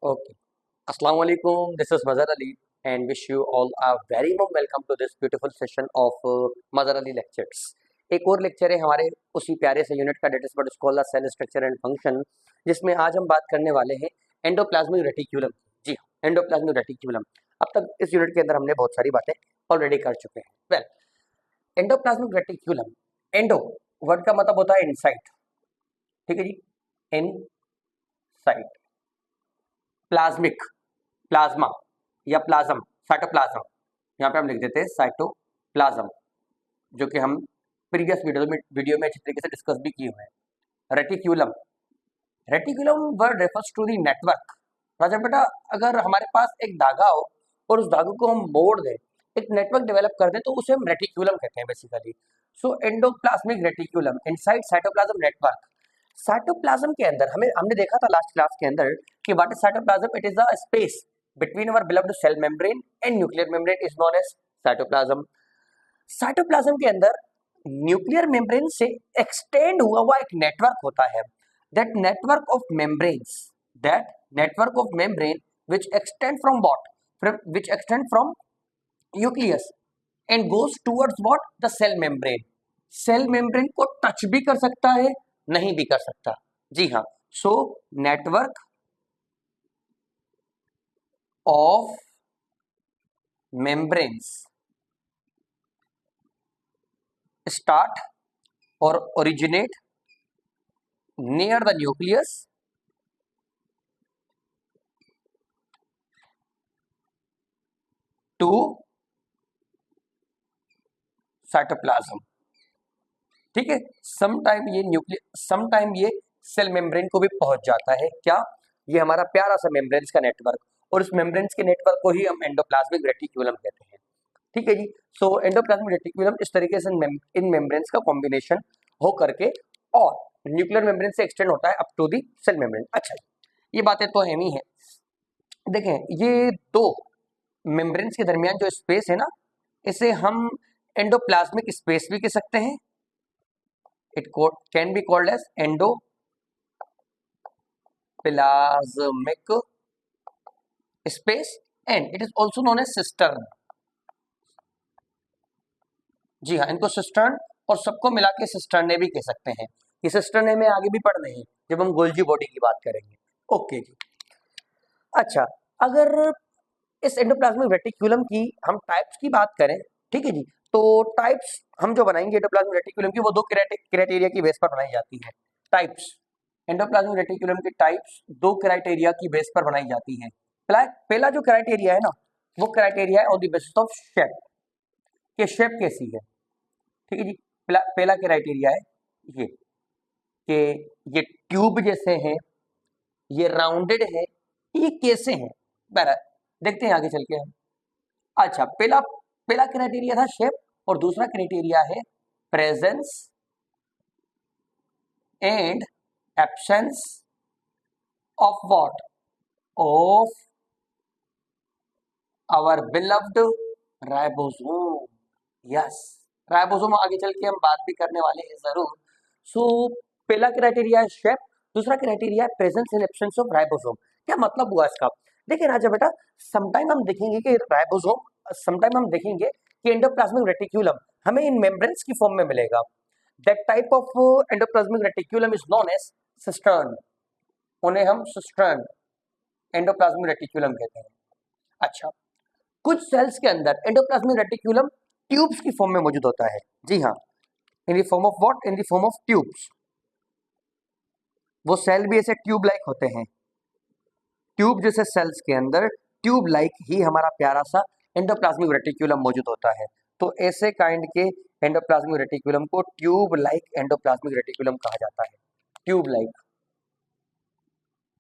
Okay. Assalamu alaikum. This is Mazhar Ali and wish you all a very warm welcome to this beautiful session of Mazhar Ali lectures. एक और lecture है हमारे उसी प्यारे से unit का that is called the cell structure and function, जिसमें आज हम बात करने वाले हैं एंडोप्लाज्मिक रेटिक्यूलम। जी हाँ, एंडोप्लाज्मिक रेटिक्यूलम। अब तक इस यूनिट के अंदर हमने बहुत सारी बातें ऑलरेडी कर चुके हैं। Well, endoplasmic reticulum, endo word का मतलब होता है इनसाइड, ठीक है जी, इनसाइड। प्लाज्मिक, प्लाज्मा या प्लाज्म, साइटोप्लाज्म, यहाँ पे हम लिख देते हैं साइटोप्लाज्म, जो कि हम प्रीवियस वीडियो में अच्छी तरीके से डिस्कस भी किए हुए हैं। Reticulum, reticulum word refers to the network. राजा बेटा, अगर हमारे पास एक धागा हो और उस धागे को हम मोड़ दें, एक नेटवर्क डेवलप कर दें, तो उसे हम रेटिक्यूलम कहते हैं basically. So endoplasmic reticulum inside cytoplasm network. Cytoplasm के अंदर हमने देखा था लास्ट क्लास के अंदर कि what is cytoplasm. It is a space between our beloved cell membrane and nuclear membrane is known as cytoplasm. Cytoplasm के अंदर न्यूक्लियर मेम्ब्रेन से एक्सटेंड हुआ हुआ एक नेटवर्क होता है। That network of membranes, that network of membrane which extend from what, which extend from nucleus and goes towards what, the cell membrane। Cell membrane को touch भी कर सकता है, नहीं भी कर सकता। जी हाँ, so network of membranes start और originate near the nucleus to cytoplasm. ठीक है, समटाइम ये सेल मेम्ब्रेन को भी पहुंच जाता है। क्या? ये हमारा प्यारा सा मेम्ब्रेन्स का नेटवर्क, और इस मेम्ब्रेन्स के नेटवर्क को ही हम एंडोप्लाज्मिक रेटिक्यूलम कहते हैं। ठीक है जी। सो एंडोप्लाज्मिक रेटिक्यूलम इस तरीके से इन मेम्ब्रेन्स का कॉम्बिनेशन हो करके और न्यूक्लियर मेम्ब्रेन से एक्सटेंड होता है up to the cell membrane. अच्छा, ये बातें तो अहम ही है। देखें, ये दो मेम्ब्रेन्स के दरमियान जो स्पेस है ना, इसे हम एंडोप्लाज्मिक स्पेस भी कह सकते हैं। It can be called as endoplasmic space and it is also known as cistern। जी हाँ, इनको सिस्टर्न और सबको मिला के सिस्टर्ने भी कह सकते हैं। ये सिस्टर्ने में आगे भी पढ़ने हैं जब हम गोल्जी बॉडी की बात करेंगे। ओके जी। अच्छा, अगर इस एंडोप्लाज्मिक रेटिक्यूलम की हम टाइप्स की बात करें, ठीक है जी, तो टाइप्स हम जो बनाएंगे एंडोप्लाज्मिक रेटिक्यूलम की, वो दो क्राइटेरिया की बेस पर बनाई जाती है। टाइप्स, एंडोप्लाज्मिक रेटिक्यूलम की टाइप्स दो क्राइटेरिया की बेस पर बनाई जाती है। पहला जो क्राइटेरिया है ना, वो क्राइटेरिया है on the basis of shape, कि शेप कैसी है। ठीक है जी, पहला क्राइटेरिया है ये कि ये ट्यूब जैसे हैं, ये राउंडेड है, ये कैसे हैं। बहरहाल देखते हैं आगे चल के हम। अच्छा, पहला क्राइटेरिया था शेप, और दूसरा क्राइटेरिया है presence and absence of what, of our beloved ribosome. Yes, ribosome आगे चल के हम बात भी करने वाले हैं जरूर। सो पहला क्राइटेरिया है शेप, दूसरा क्राइटेरिया है presence and absence of ribosome. क्या मतलब हुआ इसका? देखिए राजा बेटा, समटाइम हम देखेंगे कि राइबोसोम, समटाइम हम देखेंगे कि एंडोप्लाज्मिक रेटिक्यूलम हमें इन मेम्ब्रेन्स की फॉर्म में मिलेगा। That type of endoplasmic reticulum is known as cistern. उन्हें हम सिस्टर्न एंडोप्लाज्मिक रेटिक्यूलम कहते हैं। अच्छा, कुछ सेल्स के अंदर एंडोप्लाज्मिक रेटिक्यूलम ट्यूब्स की फॉर्म में मौजूद होता है। जी हाँ, in the form of what, in the form of tubes. वो सेल भी ऐसे ट्यूब लाइक होते हैं। ट्यूब जैसे सेल्स के अंदर ट्यूब लाइक ही हमारा प्यारा सा एंडोप्लाज्मिक रेटिक्यूलम मौजूद होता है। तो ऐसे काइंड के एंडोप्लाज्मिक रेटिक्यूलम को ट्यूब लाइक एंडोप्लाज्मिक रेटिक्यूलम कहा जाता है। Tube like,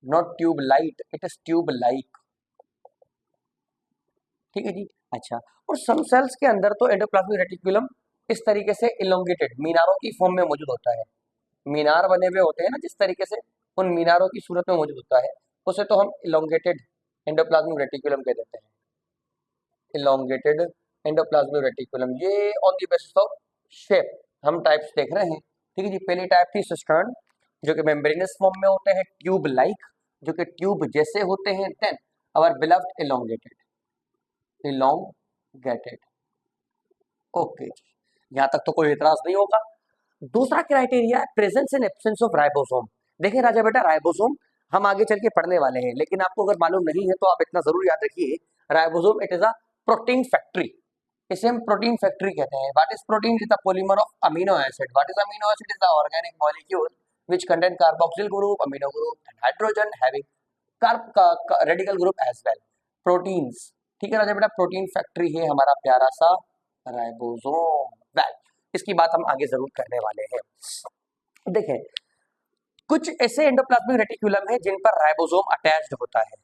not tube light, it is tube like. ठीक है जी। अच्छा, और सम सेल्स के अंदर तो एंडोप्लाज्मिक रेटिक्यूलम इस तरीके से इलोंगेटेड मीनारों की फॉर्म में मौजूद होता है। मीनार बने हुए होते हैं ना, जिस तरीके से उन मीनारों की सूरत में मौजूद होता है, उसे तो हम इलोंगेटेड एंडोप्लाज्मिक रेटिक्यूलम कह देते हैं। इलोंगेटेड एंडोप्लाज्मिक रेटिक्यूलम, ये on the basis of shape हम टाइप्स देख रहे हैं। ठीक है जी। पहली टाइप थी सिस्टर्न, जो कि मेम्ब्रेनस फॉर्म में होते हैं, ट्यूब लाइक। जो कि ट्यूब जैसे होते हैं, then our beloved elongated. Okay, यहाँ तक तो कोई एतराज नहीं होगा। दूसरा क्राइटेरिया है presence and absence of ribosome. देखिए राजा बेटा, राइबोसोम हम आगे चल के पढ़ने वाले हैं, लेकिन आपको अगर मालूम नहीं है तो आप इतना जरूर याद रखिए, ribosome it is a protein factory. इसे हम प्रोटीन फैक्ट्री कहते हैं। What is protein? Is the polymer of amino acid. What is amino acid? Is the organic molecule which contain carboxyl group, amino group and hydrogen having radical group as well. Proteins, ठीक है राजा बेटा, protein factory है हमारा प्यारा सा ribosome. Well, इसकी बात हम आगे जरूर करने वाले हैं। देखें, कुछ ऐसे एंडोप्लाज्मिक रेटिकुलम है जिन पर राइबोसोम अटैच्ड होता है,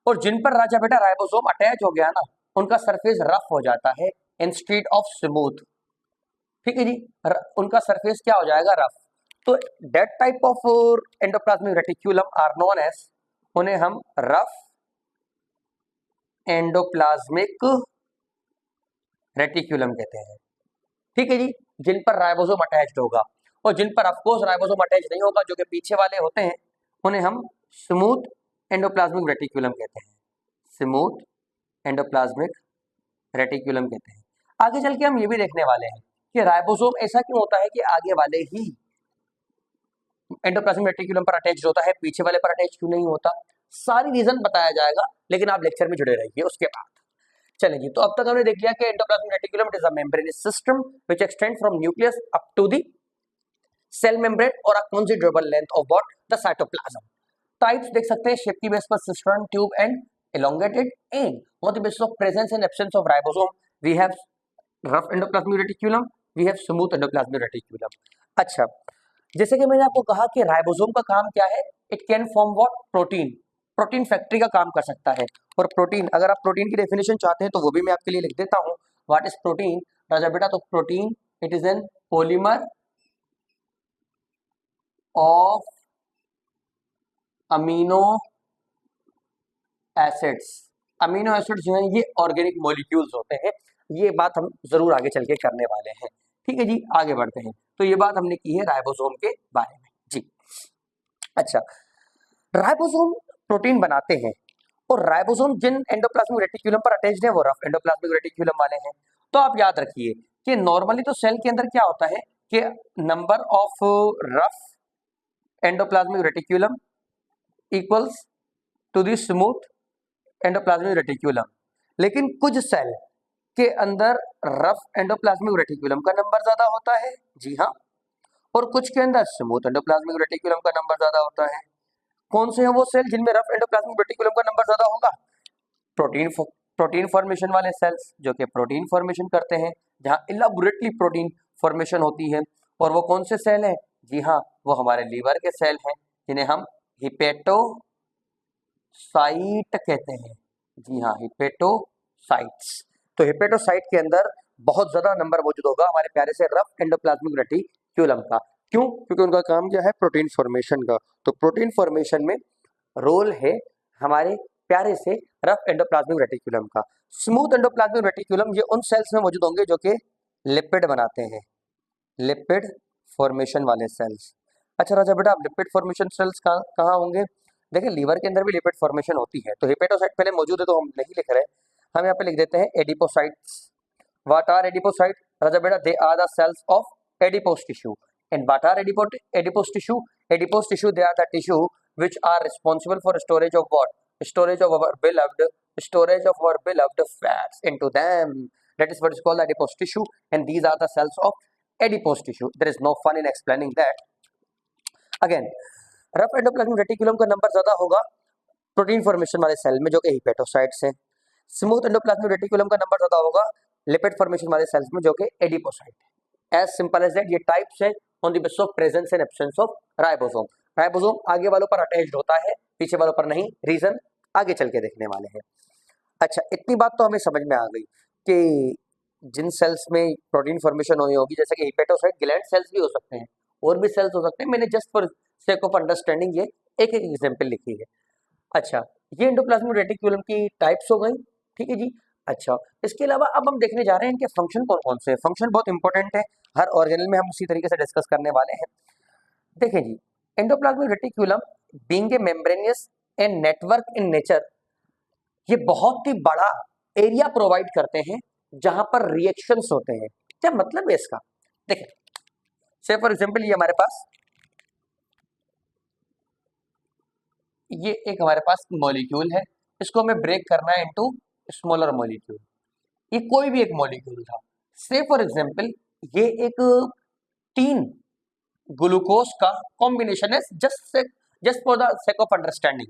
और जिन पर राजा बेटा राइबोसोम अटैच हो गया ना, उनका सरफेस रफ हो जाता है इंस्टेड ऑफ स्मूथ। ठीक है जी, उनका सरफेस क्या हो जाएगा? रफ। तो that type of endoplasmic reticulum are known as, उन्हें हम रफ एंडोप्लाज्मिक रेटिकुलम कहते हैं। ठीक है जी, जिन पर राइबोसोम अटैच्ड होगा, और जिन पर ऑफकोर्स राइबोसोम अटैच नहीं होगा, जो कि पीछे वाले होते हैं, उन्हें हम स्मूथ एंडोप्लाज्मिक रेटिकुलम कहते हैं। स्मूथ एंडोप्लाज्मिक रेटिकुलम कहते हैं। आगे चल के हम ये भी देखने वाले हैं कि राइबोसोम ऐसा क्यों होता है कि आगे वाले ही एंडोप्लाज्मिक रेटिकुलम पर अटैच होता है, पीछे वाले पर अटैच क्यों नहीं होता? सारी रीजन बताया जाएगा, लेकिन आप लेक्चर में जुड़े रहिए उसके बाद। चलिए जी, तो अब तक हमने देख लिया कि endoplasmic reticulum is a membranous system which extend from nucleus up to the cell membrane और a considerable length of what? The cytoplasm. Types देख सकते हैं शेप की बेस पर cistern, tube and elongated, and on the basis of presence and absence of ribosome we have rough endoplasmic reticulum, we have smooth endoplasmic reticulum। अच्छा, जैसे कि मैंने आपको कहा कि राइबोसोम का काम क्या है? It can form what? Protein. Protein factory का काम कर सकता है। और प्रोटीन, अगर आप प्रोटीन की डेफिनेशन चाहते हैं तो वो भी मैं आपके लिए लिख देता हूं। व्हाट इज प्रोटीन राजा बेटा? तो protein it is an polymer of amino acids. Amino acids जो है ये ऑर्गेनिक मॉलिक्यूल्स होते हैं। ये बात हम जरूर आगे चल के करने वाले हैं। ठीक है जी, आगे बढ़ते हैं। तो ये बात हमने की है राइबोसोम के बारे में जी। अच्छा, राइबोसोम प्रोटीन बनाते हैं, और राइबोसोम जिन एंडोप्लाज्मिक रेटिकुलम पर अटैच्ड है वो रफ एंडोप्लाज्मिक रेटिकुलम वाले हैं। तो आप याद रखिए कि नॉर्मली तो सेल के अंदर क्या होता है कि number of rough endoplasmic reticulum equals to the smooth endoplasmic reticulum, लेकिन कुछ सेल के अंदर रफ एंडोप्लाज्मिक रेटिकुलम का नंबर ज्यादा होता है, जी हाँ, और कुछ के अंदर स्मूथ एंडोप्लाज्मिक रेटिकुलम का नंबर ज्यादा होता है। कौन से हैं वो सेल जिनमें रफ एंडोप्लाज्मिक रेटिकुलम का नंबर ज्यादा होगा? प्रोटीन फॉर्मेशन वाले सेल्स, जो कि प्रोटीन फॉर्मेशन करते हैं, जहां इलाबोरेटली प्रोटीन फॉर्मेशन होती है। और वो कौन से सेल हैं? जी हाँ, वो हमारे लीवर के सेल हैं, जिन्हें हम हिपेटोसाइट कहते हैं। जी हाँ, हिपेटोसाइट्स। तो हिपेटोसाइट के अंदर बहुत ज्यादा नंबर मौजूद होगा हमारे प्यारे से रफ एंडोप्लाज्मिक रेटिकुलम का। क्यों? क्योंकि उनका काम क्या है? प्रोटीन फॉर्मेशन का। तो प्रोटीन फॉर्मेशन में रोल है हमारे प्यारे से रफ एंडोप्लाज्मिक रेटिकुलम का। स्मूथ एंडोप्लाज्मिक रेटिकुलम ये उन सेल्स में मौजूद होंगे जो कि लिपिड बनाते हैं, लिपिड फॉर्मेशन वाले सेल्स। अच्छा राजा बेटा, अब लिपिड फॉर्मेशन सेल्स कहाँ होंगे? देखिए, लीवर के अंदर भी लिपिड फॉर्मेशन होती है। तो हिपेटोसाइट पहले मौजूद है तो हम नहीं लिख रहे, हम यहाँ पे लिख देते हैं एडिपोसाइट्स। व्हाट आर एडिपोसाइट राजा बेटा? They are the cells of adipose tissue. And what are adipose tissue? Adipose tissue they are the tissue which are responsible for storage of what? Storage of our beloved fats into them. That is what is called adipose tissue, and these are the cells of adipose tissue. There is no fun in explaining that. Again, rough endoplasmic reticulum का number ज्यादा होगा protein formation वाले cell में, जो कि hepatocytes हैं। Smooth endoplasmic reticulum का number ज्यादा होगा लिपिड फॉर्मेशन वाले सेल्स में, जो कि एडिपोसाइट है। As simple as that. ये टाइप्स है on the basis of presence and absence of ribosome. Ribosome आगे वालों पर अटैच्ड होता है, पीछे वालों पर नहीं। रीजन आगे चल के देखने वाले हैं। अच्छा, इतनी बात तो हमें समझ में आ गई कि जिन सेल्स में प्रोटीन फॉर्मेशन हुई होगी, जैसे कि हिपेटोसाइट, ग्लैंड सेल्स भी हो सकते हैं, और भी सेल्स हो सकते हैं। मैंने just for sake of understanding ये एक एक एग्जाम्पल लिखी है। अच्छा, ये एंडोप्लाज्मिक रेटिकुलम की टाइप्स हो गई। ठीक है जी। अच्छा, इसके अलावा अब हम देखने जा रहे हैं इनके फंक्शन कौन कौन से हैं। फंक्शन बहुत इंपॉर्टेंट है, हर ऑर्गेनल में हम उसी तरीके से डिस्कस करने वाले हैं। देखें जी, endoplasmic reticulum being a membranous and network in nature, ये बहुत ही बड़ा एरिया प्रोवाइड करते हैं जहां पर रिएक्शंस होते हैं। क्या मतलब है इसका? देखिए, से फॉर एग्जांपल ये हमारे पास, ये एक हमारे पास मॉलिक्यूल है, इसको हमें ब्रेक करना है इनटू स्मॉलर मॉलिक्यूल। ये कोई भी एक मॉलिक्यूल था, से फॉर एग्जांपल ये एक 3 ग्लूकोज का कॉम्बिनेशन है, just for the sake of understanding.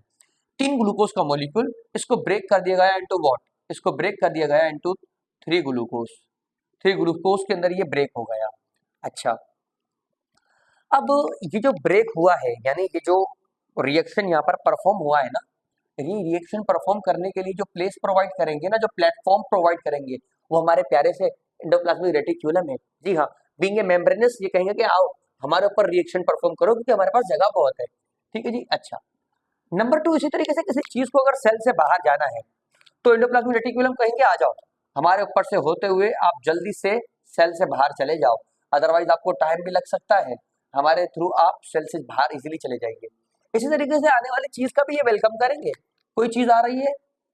3 glucose का मॉलिक्यूल, इसको ब्रेक कर दिया गया इनटू व्हाट, इसको ब्रेक कर दिया गया इनटू 3 ग्लूकोज। 3 ग्लूकोज के अंदर ये ब्रेक हो गया। अच्छा, अब ये जो ब्रेक हुआ है, यानी ये जो रिएक्शन यहाँ पर परफॉर्म हुआ है ना, ये रिएक्शन परफॉर्म करने के लिए जो प्लेस प्रोवाइड करेंगे ना, जो प्लेटफॉर्म प्रोवाइड करेंगे, वो हमारे प्यारे से एंडोप्लाज्मिक रेटिक्यूलम है। जी हाँ, बीइंग ए मेम्ब्रेनस, ये कहेंगे कि आओ हमारे ऊपर रिएक्शन परफॉर्म करो क्योंकि हमारे पास जगह बहुत है। ठीक है जी। अच्छा, नंबर 2, इसी तरीके से किसी चीज को अगर सेल से बाहर जाना है तो एंडोप्लाज्मिक रेटिक्यूलम कहेंगे आ जाओ, हमारे ऊपर से होते हुए आप जल्दी से सेल से बाहर चले जाओ, अदरवाइज आपको टाइम भी लग सकता है, हमारे थ्रू आप सेल से बाहर इजीली चले जाएंगे। इसी तरीके से आने वाली चीज का भी ये वेलकम करेंगे। कोई चीज आ रही है,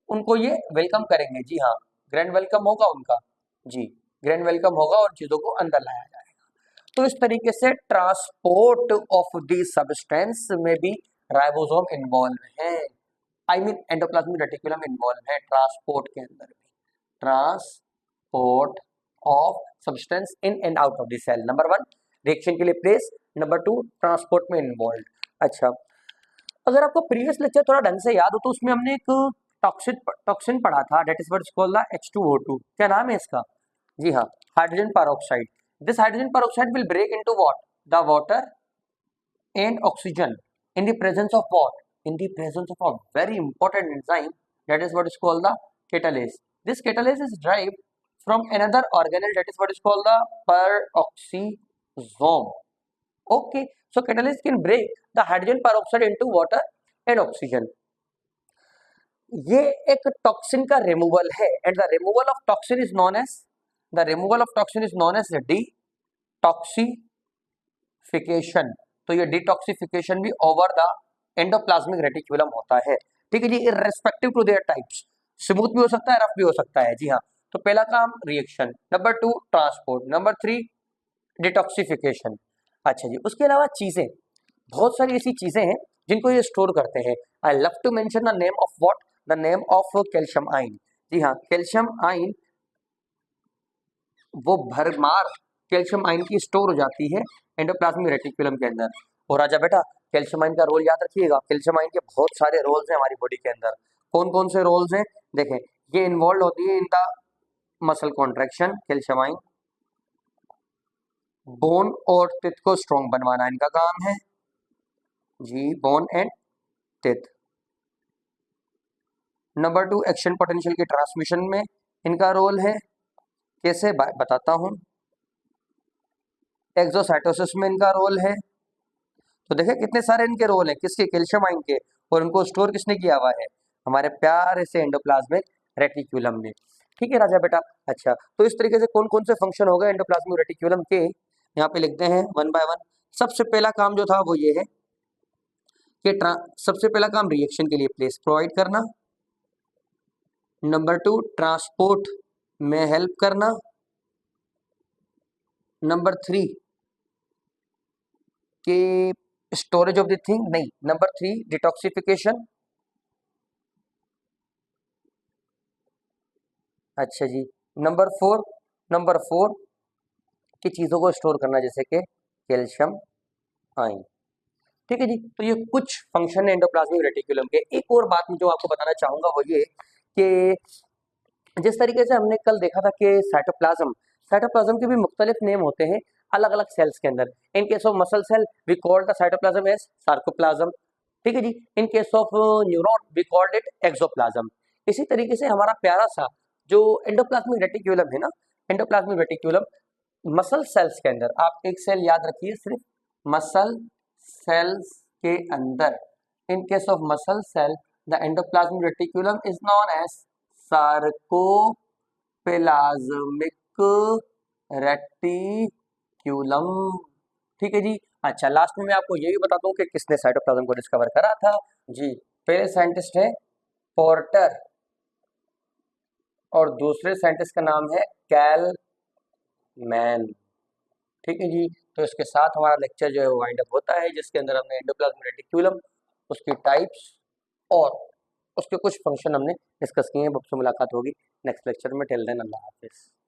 उनको ये वेलकम करेंगे। जी हाँ, ग्रैंड वेलकम होगा उनका। जी, ग्रैंड वेलकम होगा और चीजों को अंदर लाया जाएगा। तो इस तरीके से ट्रांसपोर्ट ऑफ दी सब्सटेंस में भी राइबोसोम इन्वॉल्व है, I mean endoplasmic reticulum involve है ट्रांसपोर्ट के अंदर भी, transport of substance in and out of the cell. Number 1 reaction के लिए प्लेस, नंबर 2 ट्रांसपोर्ट में इन्वॉल्व। अच्छा, अगर आपको प्रीवियस लेक्चर थोड़ा ढंग से याद हो तो उसमें हमने एक टॉक्सिन पढ़ा था, that is what is called the H2O2। क्या नाम है इसका? जी हाँ, hydrogen peroxide. This hydrogen peroxide will break into what, the water and oxygen in the presence of what? In the presence of a very important enzyme, that is what is called the catalase. This catalase is derived from another organelle, that is what is called the peroxisome. Okay, so catalase can break the hydrogen peroxide into water and oxygen. ये एक toxin का removal है, and the removal of toxin is known as, the removal of toxin is known as detoxification. तो ये detoxification भी over the endoplasmic reticulum होता है। ठीक है जी, irrespective to their types, smooth भी हो सकता है, रफ भी हो सकता है। जी हाँ, तो पहला काम reaction, number 2 transport, number 3 detoxification. अच्छा जी, उसके अलावा चीजें, बहुत सारी ऐसी चीजें हैं जिनको ये स्टोर करते हैं। I love to mention the name of what, the name of calcium ion. जी हाँ, कैल्शियम आयन, वो भरमार कैल्शियम आयन की स्टोर हो जाती है एंडोप्लाज्मिक रेटिकुलम के अंदर। और आजा बेटा, कैल्शियम आयन का रोल याद रखिएगा, कैल्शियम आयन के बहुत सारे रोल्स हैं हमारी बॉडी के अंदर। कौन कौन से रोल्स हैं? देखें, ये इन्वॉल्व होती है in the muscle contraction, calcium ion, bone और टिथ को स्ट्रॉन्ग बनवाना इनका काम है जी, bone and teeth. Number 2 action potential के ट्रांसमिशन में इनका रोल है, कैसे बताता हूं। एक्सोसाइटोसिस में इनका रोल है। तो देखिए कितने सारे इनके रोल हैं, किसके? कैल्शियम आयन के। और उनको स्टोर किसने किया हुआ है? हमारे प्यारे से एंडोप्लाज्मिक रेटिकुलम ने। ठीक है राजा बेटा। अच्छा, तो इस तरीके से कौन कौन से फंक्शन हो गए एंडोप्लाज्मिक रेटिकुलम के, यहाँ पे लिखते हैं वन बाय वन। सबसे पहला काम जो था वो ये है कि सबसे पहला काम रिएक्शन के लिए प्लेस प्रोवाइड करना, नंबर 2 ट्रांसपोर्ट में हेल्प करना, नंबर 3 के स्टोरेज ऑफ द थिंग, नहीं, नंबर 3 डिटॉक्सिफिकेशन। अच्छा जी, नंबर 4 की चीजों को स्टोर करना, जैसे कि कैल्शियम आयन। ठीक है जी, तो ये कुछ फंक्शन है एंडोप्लाज्मिक रेटिकुलम के। एक और बात जो आपको बताना चाहूंगा वो ये कि जिस तरीके से हमने कल देखा था कि साइटोप्लाज्म के भी मुख्तलिफ नेम होते हैं अलग अलग सेल्स के अंदर। In case of muscle cell we called the cytoplasm as sarcoplasm. ठीक है जी, in case of neuron we called it axoplasm. इसी तरीके से हमारा प्यारा सा जो एंडोप्लाज्मिक रेटिकुलम है ना, एंडोप्लाज्मिक रेटिकुलम मसल सेल्स के अंदर, आप एक सेल याद रखिए सिर्फ, मसल सेल्स के अंदर, in case of muscle cell the endoplasmic reticulum is known as sarcoplasmic reticulum. ठीक है जी, अच्छा, लास्ट में मैं आपको ये भी बता दूं कि किसने साइटोप्लाज्म को डिस्कवर करा था। जी, पहले साइंटिस्ट है पोर्टर और दूसरे साइंटिस्ट का नाम है कैलमैन। ठीक है जी, तो इसके साथ हमारा लेक्चर जो है वो वाइंड अप होता है, जिसके अंदर हमने एंडोप्लाज्मिक रेटिक्यूलम, उसकी टाइप्स और उसके कुछ फंक्शन हमने डिस्कस किए हैं। अब आपसे मुलाकात होगी नेक्स्ट लेक्चर में। टिल देन अल्लाह हाफिज़।